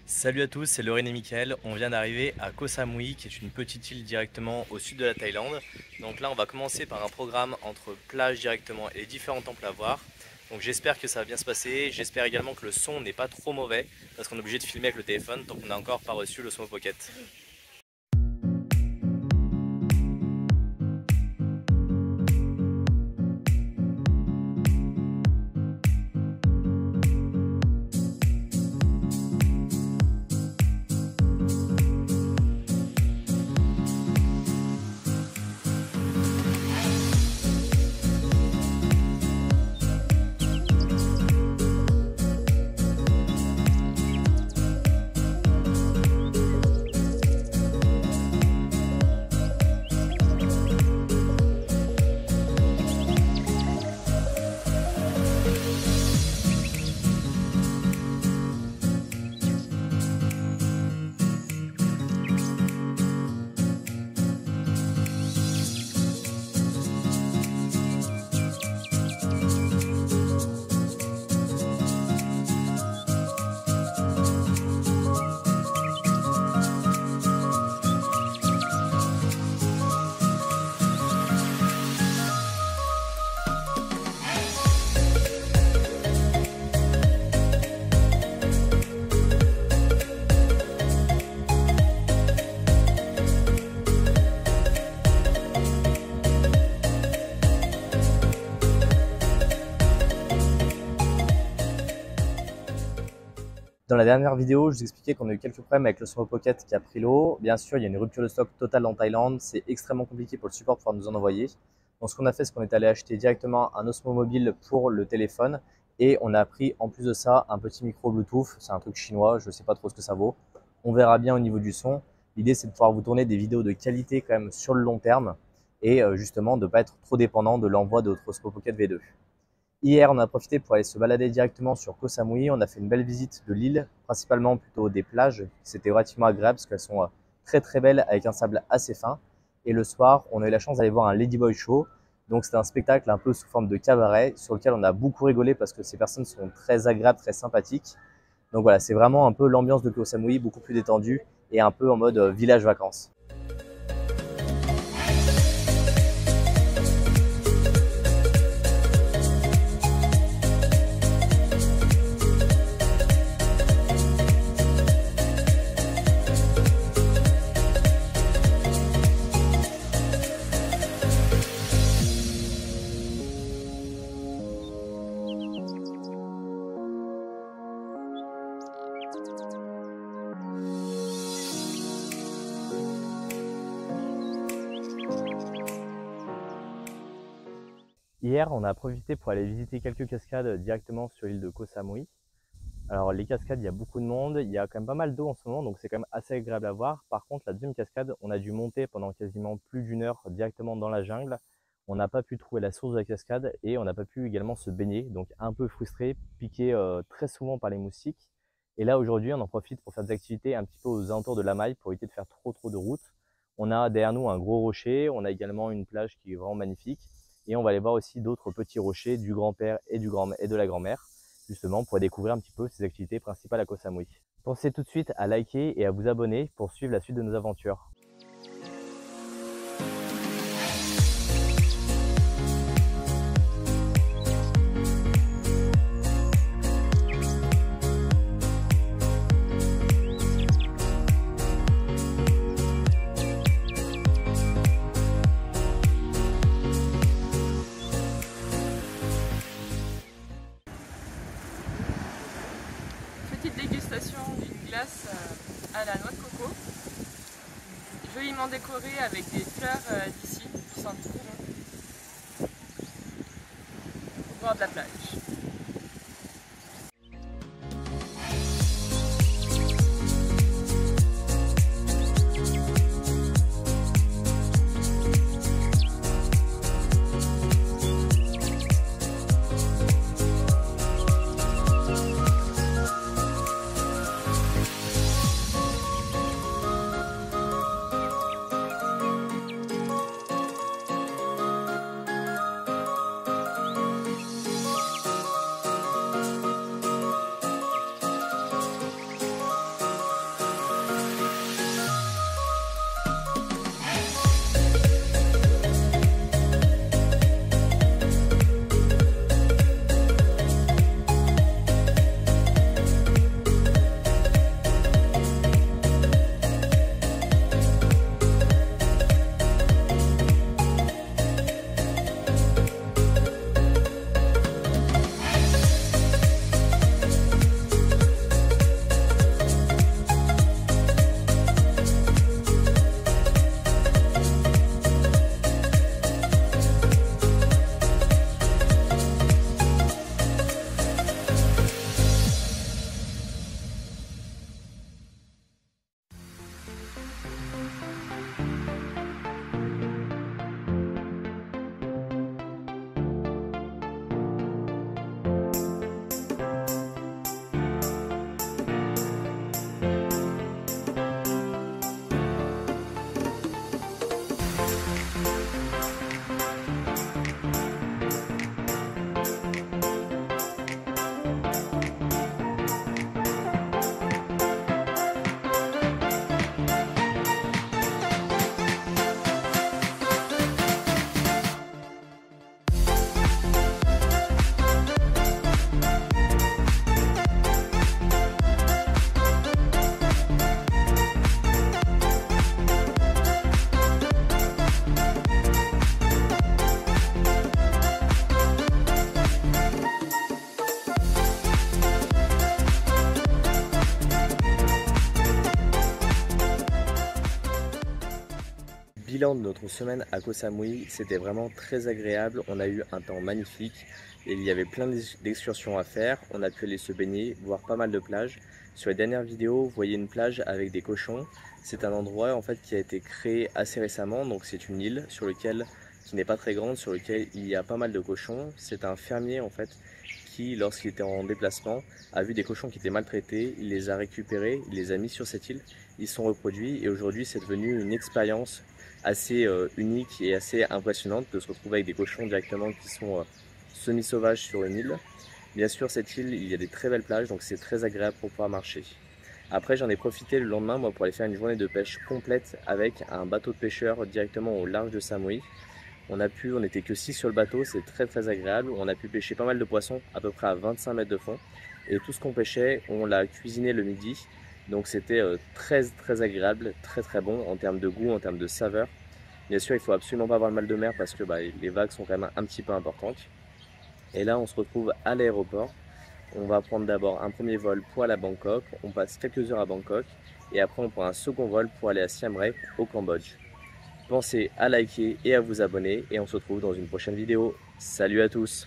Salut à tous, c'est Lorraine et Mickaël. On vient d'arriver à Koh Samui, qui est une petite île directement au sud de la Thaïlande. Donc là, on va commencer par un programme entre plage directement et les différents temples à voir. Donc j'espère que ça va bien se passer. J'espère également que le son n'est pas trop mauvais, parce qu'on est obligé de filmer avec le téléphone tant qu'on n'a encore pas reçu le Osmo Pocket. Dans la dernière vidéo, je vous expliquais qu'on a eu quelques problèmes avec le Osmo Pocket qui a pris l'eau. Bien sûr, il y a une rupture de stock totale en Thaïlande. C'est extrêmement compliqué pour le support de pouvoir nous en envoyer. Donc, ce qu'on a fait, c'est qu'on est allé acheter directement un Osmo Mobile pour le téléphone. Et on a pris en plus de ça un petit micro Bluetooth. C'est un truc chinois, je ne sais pas trop ce que ça vaut. On verra bien au niveau du son. L'idée, c'est de pouvoir vous tourner des vidéos de qualité quand même sur le long terme. Et justement, de ne pas être trop dépendant de l'envoi de votre Osmo Pocket V2. Hier, on a profité pour aller se balader directement sur Koh Samui. On a fait une belle visite de l'île, principalement plutôt des plages. C'était relativement agréable parce qu'elles sont très très belles avec un sable assez fin. Et le soir, on a eu la chance d'aller voir un Ladyboy Show. Donc c'est un spectacle un peu sous forme de cabaret sur lequel on a beaucoup rigolé parce que ces personnes sont très agréables, très sympathiques. Donc voilà, c'est vraiment un peu l'ambiance de Koh Samui, beaucoup plus détendue et un peu en mode village vacances. Hier, on a profité pour aller visiter quelques cascades directement sur l'île de Koh Samui. Alors les cascades, il y a beaucoup de monde, il y a quand même pas mal d'eau en ce moment, donc c'est quand même assez agréable à voir. Par contre, la deuxième cascade, on a dû monter pendant quasiment plus d'une heure directement dans la jungle. On n'a pas pu trouver la source de la cascade et on n'a pas pu également se baigner, donc un peu frustré, piqué très souvent par les moustiques. Et là aujourd'hui, on en profite pour faire des activités un petit peu aux alentours de la maille pour éviter de faire trop de route. On a derrière nous un gros rocher, on a également une plage qui est vraiment magnifique. Et on va aller voir aussi d'autres petits rochers du grand-père et de la grand-mère, justement pour découvrir un petit peu ces activités principales à Koh Samui. Pensez tout de suite à liker et à vous abonner pour suivre la suite de nos aventures. Petite dégustation d'une glace à la noix de coco, joliment décorée avec des fleurs d'ici qui sentent trop bon, au bord de la plage. bilan de notre semaine à Koh Samui, c'était vraiment très agréable. On a eu un temps magnifique et il y avait plein d'excursions à faire. On a pu aller se baigner, voir pas mal de plages. Sur les dernières vidéos, vous voyez une plage avec des cochons. C'est un endroit en fait qui a été créé assez récemment, donc c'est une île qui n'est pas très grande, sur lequel il y a pas mal de cochons. C'est un fermier en fait qui, lorsqu'il était en déplacement, a vu des cochons qui étaient maltraités, il les a récupérés, il les a mis sur cette île, ils sont reproduits et aujourd'hui c'est devenu une expérience assez unique et assez impressionnante de se retrouver avec des cochons directement qui sont semi-sauvages sur une île. Bien sûr, cette île, il y a des très belles plages, donc c'est très agréable pour pouvoir marcher. Après, j'en ai profité le lendemain moi, pour aller faire une journée de pêche complète avec un bateau de pêcheurs directement au large de Samui. On n'était que 6 sur le bateau, c'est très agréable. On a pu pêcher pas mal de poissons, à peu près à 25 mètres de fond. Et tout ce qu'on pêchait, on l'a cuisiné le midi. Donc c'était très agréable, très bon en termes de goût, en termes de saveur. Bien sûr, il faut absolument pas avoir le mal de mer parce que les vagues sont quand même un petit peu importantes. Et là, on se retrouve à l'aéroport. On va prendre d'abord un premier vol pour aller à Bangkok. On passe quelques heures à Bangkok. Et après, on prend un second vol pour aller à Siem Reap, au Cambodge. Pensez à liker et à vous abonner. Et on se retrouve dans une prochaine vidéo. Salut à tous!